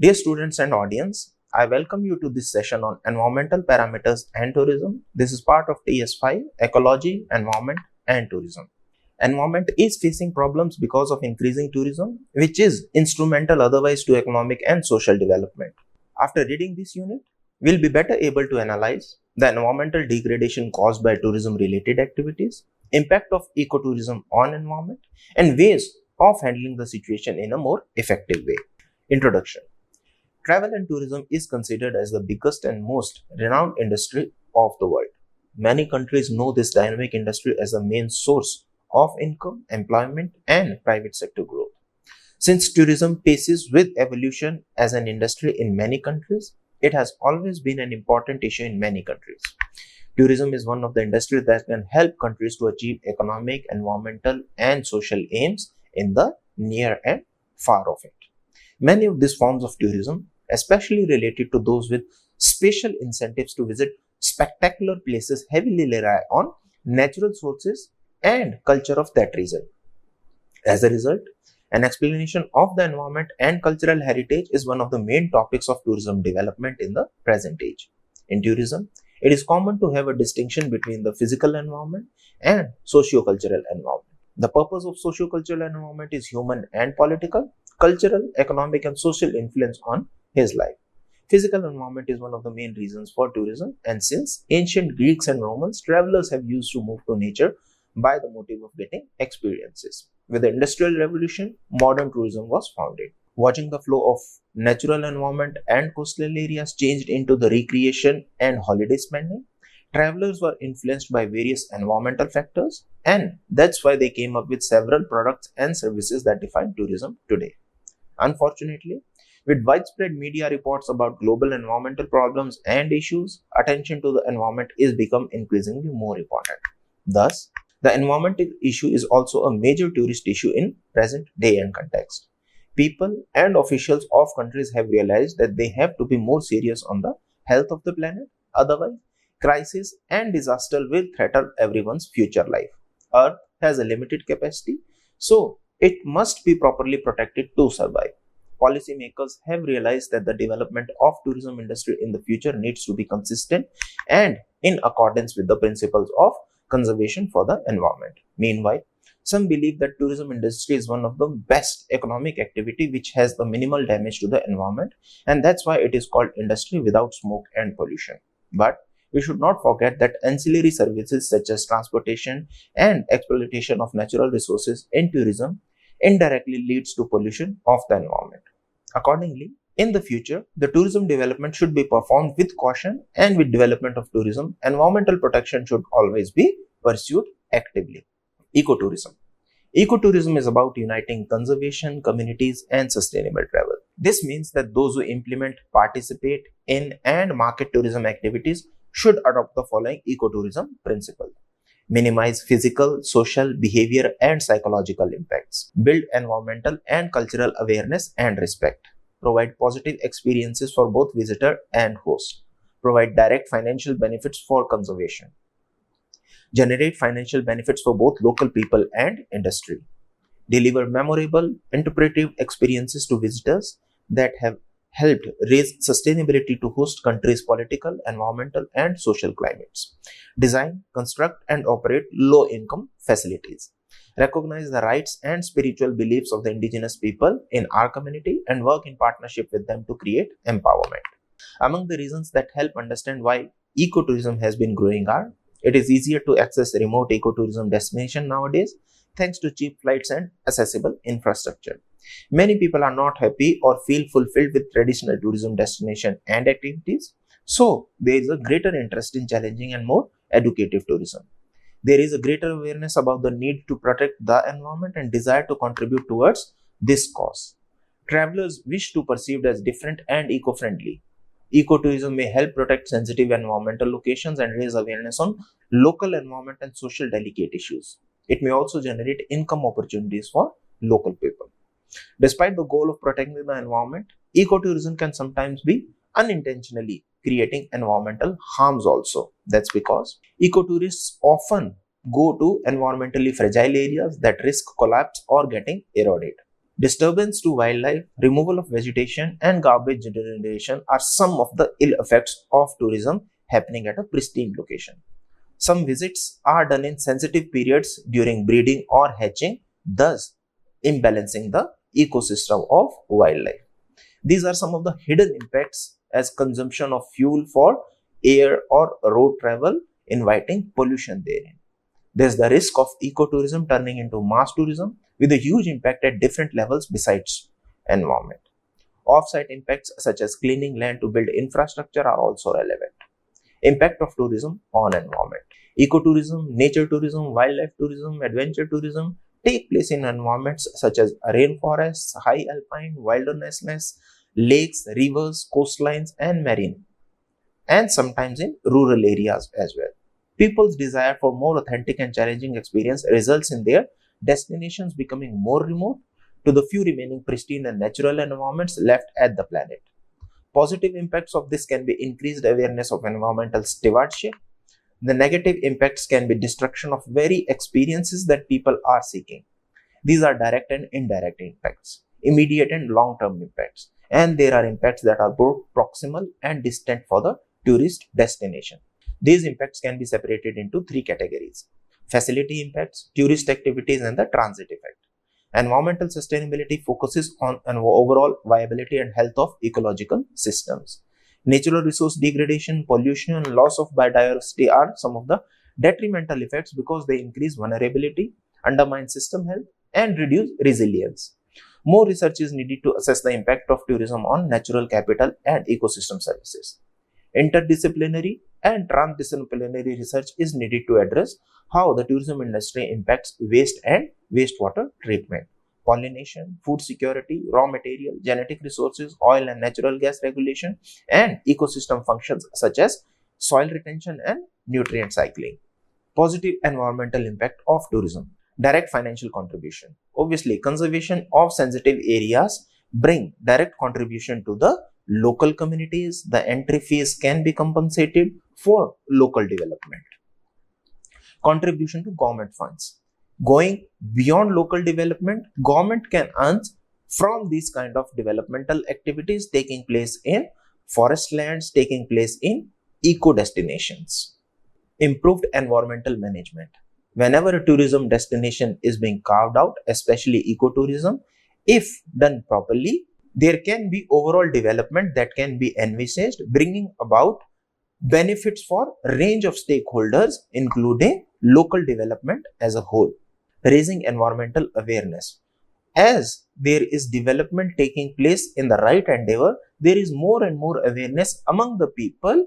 Dear students and audience, I welcome you to this session on environmental parameters and tourism. This is part of TS5, Ecology, Environment and Tourism. Environment is facing problems because of increasing tourism, which is instrumental otherwise to economic and social development. After reading this unit, we'll be better able to analyze the environmental degradation caused by tourism-related activities, impact of ecotourism on environment, and ways of handling the situation in a more effective way. Introduction. Travel and tourism is considered as the biggest and most renowned industry of the world. Many countries know this dynamic industry as the main source of income, employment, and private sector growth. Since tourism paces with evolution as an industry in many countries, it has always been an important issue in many countries. Tourism is one of the industries that can help countries to achieve economic, environmental, and social aims in the near and far of it. Many of these forms of tourism, especially related to those with special incentives to visit spectacular places, heavily rely on natural sources and culture of that region. As a result, an explanation of the environment and cultural heritage is one of the main topics of tourism development in the present age. In tourism, it is common to have a distinction between the physical environment and socio-cultural environment. The purpose of socio-cultural environment is human and political, cultural, economic, and social influence on his life. Physical environment is one of the main reasons for tourism, and since ancient Greeks and Romans, travelers have used to move to nature by the motive of getting experiences. With the Industrial Revolution, modern tourism was founded. Watching the flow of natural environment and coastal areas changed into the recreation and holiday spending, travelers were influenced by various environmental factors, and that's why they came up with several products and services that define tourism today. Unfortunately, with widespread media reports about global environmental problems and issues, attention to the environment is become increasingly more important. Thus, the environmental issue is also a major tourist issue in present day and context. People and officials of countries have realized that they have to be more serious on the health of the planet. Otherwise, crisis and disaster will threaten everyone's future life. Earth has a limited capacity, so it must be properly protected to survive. Policymakers have realized that the development of tourism industry in the future needs to be consistent and in accordance with the principles of conservation for the environment. Meanwhile, some believe that tourism industry is one of the best economic activity which has the minimal damage to the environment, and that's why it is called industry without smoke and pollution. But we should not forget that ancillary services such as transportation and exploitation of natural resources in tourism indirectly leads to pollution of the environment. Accordingly, in the future, the tourism development should be performed with caution, and with development of tourism, environmental protection should always be pursued actively. Ecotourism. Ecotourism is about uniting conservation, communities, and sustainable travel. This means that those who implement, participate in, and market tourism activities should adopt the following ecotourism principles. Minimize physical, social, behavior, and psychological impacts. Build environmental and cultural awareness and respect. Provide positive experiences for both visitor and host. Provide direct financial benefits for conservation. Generate financial benefits for both local people and industry. Deliver memorable, interpretive experiences to visitors that have helped raise sustainability to host countries' political, environmental, and social climates. Design, construct, and operate low-income facilities. Recognize the rights and spiritual beliefs of the indigenous people in our community and work in partnership with them to create empowerment. Among the reasons that help understand why ecotourism has been growing are: it is easier to access remote ecotourism destination nowadays thanks to cheap flights and accessible infrastructure. Many people are not happy or feel fulfilled with traditional tourism destination and activities, so there is a greater interest in challenging and more educative tourism. There is a greater awareness about the need to protect the environment and desire to contribute towards this cause. Travelers wish to be perceived as different and eco-friendly. Ecotourism may help protect sensitive environmental locations and raise awareness on local environment and social delicate issues. It may also generate income opportunities for local people. Despite the goal of protecting the environment, ecotourism can sometimes be unintentionally creating environmental harms also. That's because ecotourists often go to environmentally fragile areas that risk collapse or getting eroded. Disturbance to wildlife, removal of vegetation, and garbage generation are some of the ill effects of tourism happening at a pristine location. Some visits are done in sensitive periods during breeding or hatching, thus imbalancing the ecosystem of wildlife. These are some of the hidden impacts as consumption of fuel for air or road travel, inviting pollution therein. There's the risk of ecotourism turning into mass tourism with a huge impact at different levels besides environment. Off-site impacts such as cleaning land to build infrastructure are also relevant. Impact of tourism on environment. Ecotourism, nature tourism, wildlife tourism, adventure tourism take place in environments such as rainforests, high alpine, wilderness, lakes, rivers, coastlines, and marine, and sometimes in rural areas as well. People's desire for more authentic and challenging experience results in their destinations becoming more remote to the few remaining pristine and natural environments left at the planet. Positive impacts of this can be increased awareness of environmental stewardship. The negative impacts can be destruction of very experiences that people are seeking. These are direct and indirect impacts, immediate and long-term impacts, and there are impacts that are both proximal and distant for the tourist destination. These impacts can be separated into three categories: facility impacts, tourist activities, and the transit effect. Environmental sustainability focuses on an overall viability and health of ecological systems. Natural resource degradation, pollution, and loss of biodiversity are some of the detrimental effects because they increase vulnerability, undermine system health, and reduce resilience. More research is needed to assess the impact of tourism on natural capital and ecosystem services. Interdisciplinary and transdisciplinary research is needed to address how the tourism industry impacts waste and wastewater treatment, pollination, food security, raw material, genetic resources, oil and natural gas regulation, and ecosystem functions such as soil retention and nutrient cycling. Positive environmental impact of tourism. Direct financial contribution. Obviously, conservation of sensitive areas bring direct contribution to the local communities. The entry fees can be compensated for local development. Contribution to government funds. Going beyond local development, government can earn from these kind of developmental activities taking place in forest lands, taking place in eco destinations. Improved environmental management. Whenever a tourism destination is being carved out, especially ecotourism, if done properly, there can be overall development that can be envisaged, bringing about benefits for a range of stakeholders, including local development as a whole. Raising environmental awareness. As there is development taking place in the right endeavor, there is more and more awareness among the people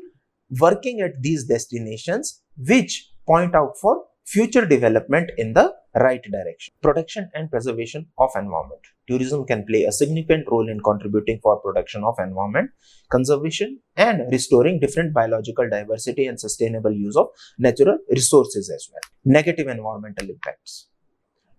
working at these destinations, which point out for future development in the right direction. Protection and preservation of environment. Tourism can play a significant role in contributing for protection of environment, conservation, and restoring different biological diversity and sustainable use of natural resources as well. Negative environmental impacts.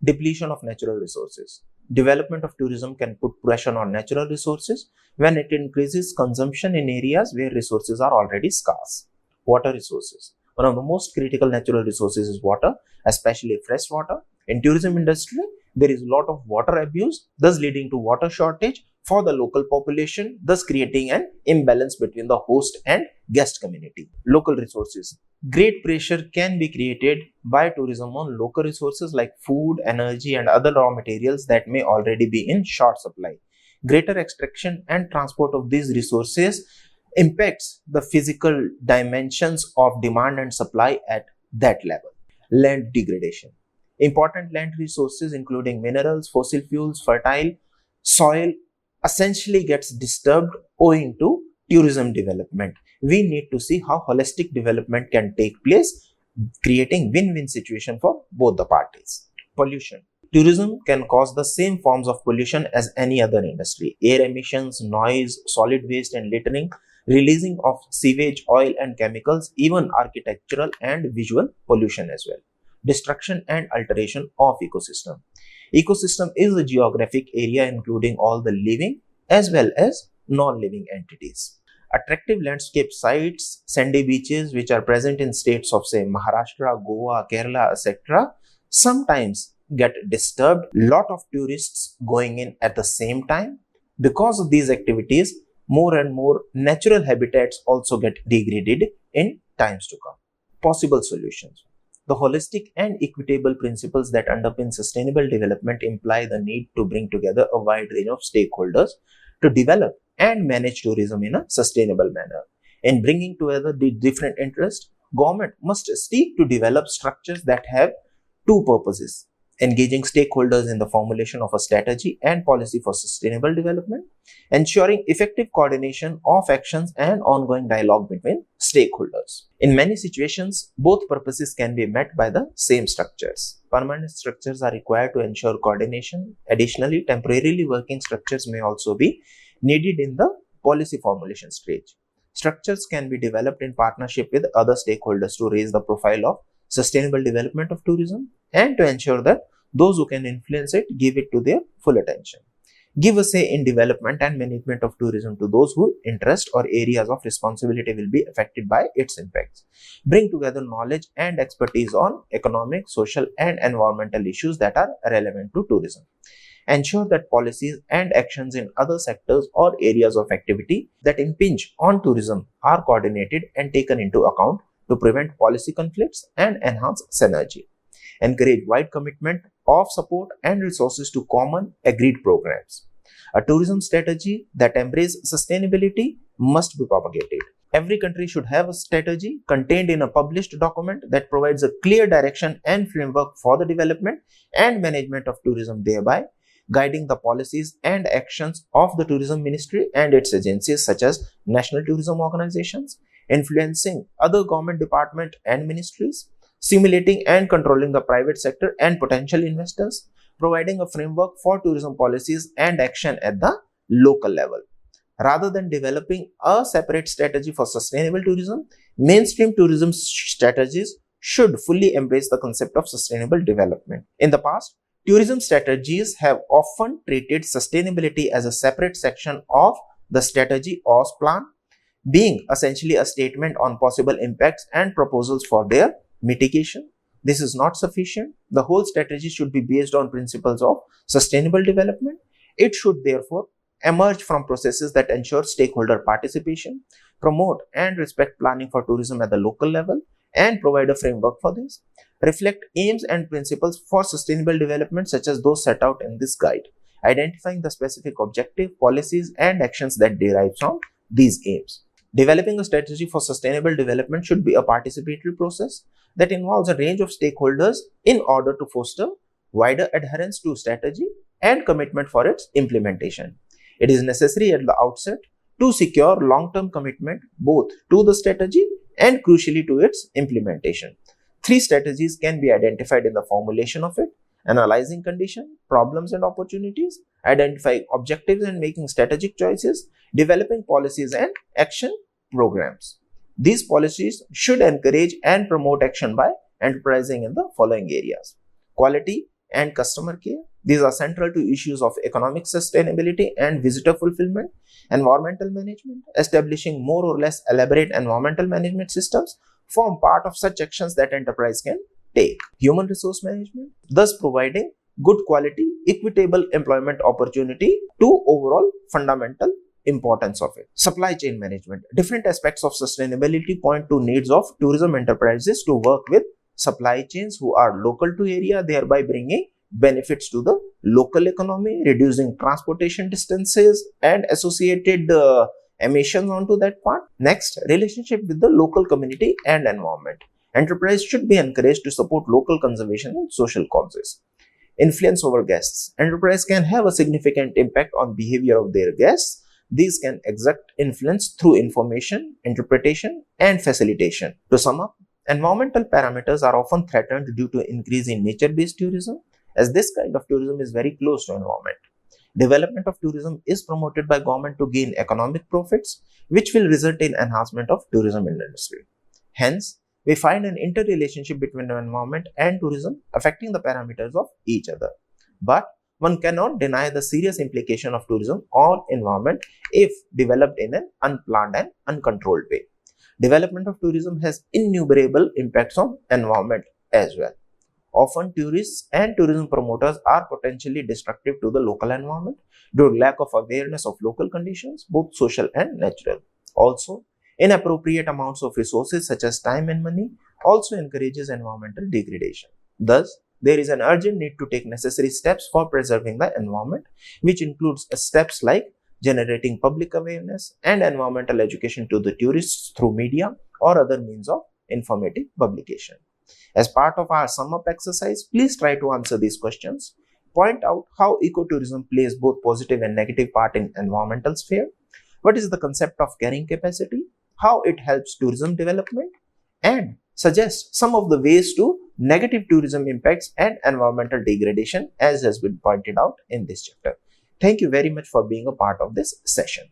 Depletion of natural resources. Development of tourism can put pressure on natural resources when it increases consumption in areas where resources are already scarce. Water resources. One of the most critical natural resources is water, especially fresh water. In tourism industry, there is a lot of water abuse, thus leading to water shortage for the local population, thus creating an imbalance between the host and guest community. Local resources. Great pressure can be created by tourism on local resources like food, energy, and other raw materials that may already be in short supply. Greater extraction and transport of these resources impacts the physical dimensions of demand and supply at that level. Land degradation. Important land resources including minerals, fossil fuels, fertile soil essentially gets disturbed owing to tourism development. We need to see how holistic development can take place, creating win-win situation for both the parties. Pollution. Tourism can cause the same forms of pollution as any other industry: air emissions, noise, solid waste and littering, releasing of sewage, oil and chemicals, even architectural and visual pollution as well. Destruction and alteration of ecosystem. Ecosystem is a geographic area including all the living as well as non-living entities. Attractive landscape sites, sandy beaches which are present in states of say Maharashtra, Goa, Kerala, etc. sometimes get disturbed, lot of tourists going in at the same time. Because of these activities, more and more natural habitats also get degraded in times to come. Possible solutions. The holistic and equitable principles that underpin sustainable development imply the need to bring together a wide range of stakeholders to develop and manage tourism in a sustainable manner. In bringing together the different interests, government must seek to develop structures that have two purposes: engaging stakeholders in the formulation of a strategy and policy for sustainable development, ensuring effective coordination of actions and ongoing dialogue between stakeholders. In many situations, both purposes can be met by the same structures. Permanent structures are required to ensure coordination. Additionally, temporarily working structures may also be needed in the policy formulation stage. Structures can be developed in partnership with other stakeholders to raise the profile of sustainable development of tourism and to ensure that those who can influence it give it to their full attention. Give a say in development and management of tourism to those whose interest or areas of responsibility will be affected by its impacts. Bring together knowledge and expertise on economic, social, and environmental issues that are relevant to tourism. Ensure that policies and actions in other sectors or areas of activity that impinge on tourism are coordinated and taken into account to prevent policy conflicts and enhance synergy. Encourage wide commitment of support and resources to common agreed programs. A tourism strategy that embraces sustainability must be propagated. Every country should have a strategy contained in a published document that provides a clear direction and framework for the development and management of tourism, thereby guiding the policies and actions of the tourism ministry and its agencies such as national tourism organizations, influencing other government departments and ministries, stimulating and controlling the private sector and potential investors, providing a framework for tourism policies and action at the local level. Rather than developing a separate strategy for sustainable tourism, mainstream tourism strategies should fully embrace the concept of sustainable development. In the past, tourism strategies have often treated sustainability as a separate section of the strategy or plan, being essentially a statement on possible impacts and proposals for their mitigation. This is not sufficient. The whole strategy should be based on principles of sustainable development. It should therefore emerge from processes that ensure stakeholder participation, promote and respect planning for tourism at the local level, and provide a framework for this. Reflect aims and principles for sustainable development such as those set out in this guide, identifying the specific objective, policies, and actions that derive from these aims. Developing a strategy for sustainable development should be a participatory process that involves a range of stakeholders in order to foster wider adherence to strategy and commitment for its implementation. It is necessary at the outset to secure long-term commitment both to the strategy and crucially to its implementation. 3 strategies can be identified in the formulation of it: analyzing condition, problems and opportunities, identifying objectives and making strategic choices, developing policies and action programs. These policies should encourage and promote action by enterprising in the following areas: quality and customer care. These are central to issues of economic sustainability and visitor fulfillment. Environmental management. Establishing more or less elaborate environmental management systems form part of such actions that enterprise can take. Human resource management, thus providing good quality, equitable employment opportunity to overall fundamental importance of it. Supply chain management. Different aspects of sustainability point to needs of tourism enterprises to work with supply chains who are local to area, thereby bringing benefits to the local economy, reducing transportation distances and associated emissions onto that part. Next, relationship with the local community and environment. Enterprise should be encouraged to support local conservation and social causes. Influence over guests. Enterprise can have a significant impact on behavior of their guests. These can exert influence through information, interpretation, and facilitation. To sum up, environmental parameters are often threatened due to increase in nature-based tourism, as this kind of tourism is very close to environment. Development of tourism is promoted by government to gain economic profits, which will result in enhancement of tourism industry. Hence, we find an interrelationship between the environment and tourism affecting the parameters of each other. But one cannot deny the serious implication of tourism on environment if developed in an unplanned and uncontrolled way. Development of tourism has innumerable impacts on environment as well. Often tourists and tourism promoters are potentially destructive to the local environment due to lack of awareness of local conditions, both social and natural. Also, inappropriate amounts of resources such as time and money also encourages environmental degradation. Thus, there is an urgent need to take necessary steps for preserving the environment, which includes steps like generating public awareness and environmental education to the tourists through media or other means of informative publication. As part of our sum up exercise, please try to answer these questions. Point out how ecotourism plays both positive and negative part in environmental sphere. What is the concept of carrying capacity? How it helps tourism development? And suggest some of the ways to negative tourism impacts and environmental degradation as has been pointed out in this chapter. Thank you very much for being a part of this session.